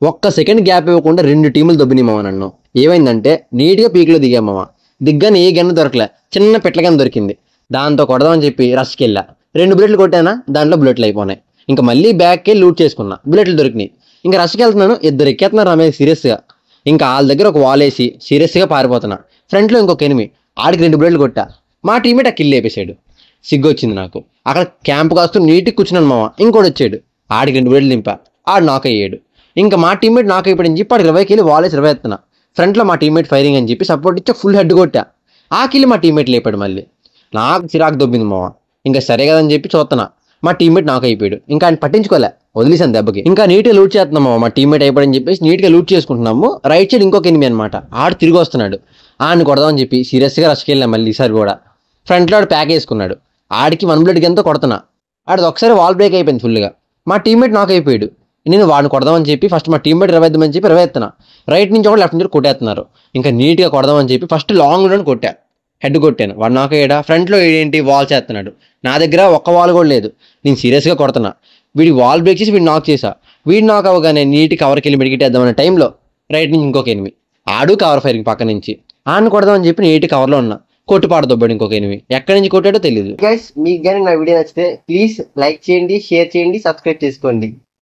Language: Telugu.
ఒక్క సెకండ్ గ్యాప్ ఇవ్వకుండా 2 టీములు దొబ్బినాయి మామ నన్ను. ఏమైందంటే నీట్గా పీక్లో దిగాం మామ. దిగ్గానే ఏ గన్ను దొరకలే, చిన్న పెట్ల గన్ను దొరికింది. దాంతో కొడదామని చెప్పి రష్కి వెళ్ళా. 2 బుల్లెట్లు కొట్టానా, దాంట్లో బుల్లెట్లు అయిపోయినాయి. ఇంకా మళ్ళీ బ్యాక్కి లూట్ చేసుకున్నా, బుల్లెట్లు దొరికినాయి. ఇంకా రష్కి వెళ్తున్నాను, 2 ఎక్కేస్తున్నారు రమేష్ సీరియస్గా. ఇంకా వాళ్ళ దగ్గర ఒక వాల్ వేసి సీరియస్గా పారిపోతున్నా. ఫ్రంట్లో ఇంకొక ఎనిమి, ఆడికి 2 బుల్లెట్లు కొట్టా. మా టీమేట్ ఆ కిల్ వేపేశాడు. సిగ్గు వచ్చింది నాకు. అక్కడ క్యాంప్ కాస్తూ నీట్గా కూర్చున్నాను మామ. ఇంకోటి వచ్చాడు, ఆడికి 2 బుల్లెట్లు దింపా. ఆడు నాక్ అయ్యాడు. ఇంకా మా టీమ్మేట్ నాకు అయిపోయింది చెప్పి ఆడికి 20 కిల్లు వాలేసి 20 ఎత్తున్నా. ఫ్రంట్లో మా టీమ్మేట్ ఫైరింగ్ అని చెప్పి సపోర్ట్ ఇచ్చి ఫుల్ హెడ్ కొట్టా. ఆ కిల్లు మా టీమ్మేట్ లేపాడు. మళ్ళీ నాకు చిరాకు దొబ్బింది మామ. ఇంకా సరే కదని చెప్పి చూస్తున్నా, మా టీమ్మేట్ నాకు అయిపోయాడు. ఇంకా ఆయన పట్టించుకోలే, వదిలేసాను దెబ్బకి. ఇంకా నీట్గా లూట్ చేస్తున్నాము, మా టీమ్మేట్ అయిపోయాడని చెప్పేసి నీట్గా లూట్ చేసుకుంటున్నాము. రైట్ సైడ్ ఇంకొక ఎనిమి అనమాట, ఆడు తిరిగి వస్తున్నాడు. ఆడిని కొడదామని చెప్పి సీరియస్గా రష్కి వెళ్ళాం. మళ్ళీ ఈసారి కూడా ఫ్రంట్లో ఆడు ప్యాక్ వేసుకున్నాడు. ఆడికి 1 బుల్లెట్ ఎంతో కొడుతున్నా. ఆడిది ఒకసారి వాల్ బ్రేక్ అయిపోయింది ఫుల్గా. మా టీమ్మేట్ నాకు అయిపోయాడు. నేను వాడిని కొడదామని చెప్పి ఫస్ట్ మా టీమ్మేట్ 20 ఎద్దామని చెప్పి 20 ఎత్తున్నా. రైట్ నుంచి ఒకటి లెఫ్ట్ నుంచి కొట్టేస్తున్నారు. ఇంకా నీట్గా కొడదామని చెప్పి ఫస్ట్ లాంగ్ రన్ కొట్టా, హెడ్ కొట్టాను. వాడు నాకు ఏడా ఫ్రంట్లో ఏంటి వాల్ చేస్తున్నాడు. నా దగ్గర ఒక్క వాల్ కూడా లేదు. నేను సీరియస్గా కొడుతున్నా. వీడి వాల్ బ్రేక్ చేసి వీడు నాక్ చేసా. వీడు నాక్ అవ్వగానే నీట్గా కవర్కి వెళ్ళి మెడికిటేద్దామనే టైంలో రైట్ నుంచి ఇంకొక ఎనిమి, ఆడు కవర్ ఫైరింగ్ పక్క నుంచి. ఆడిని కొడదామని చెప్పి నీట్గా కవర్లో ఉన్నా. కొట్టుపాడు దొబ్బాడు ఇంకొక ఎనిమి. ఎక్కడి నుంచి కొట్టాడో తెలియదు. గైస్ మీకు కానీ నా వీడియో నచ్చితే ప్లీజ్ లైక్ చేయండి, షేర్ చేయండి, సబ్స్క్రైబ్ చేసుకోండి.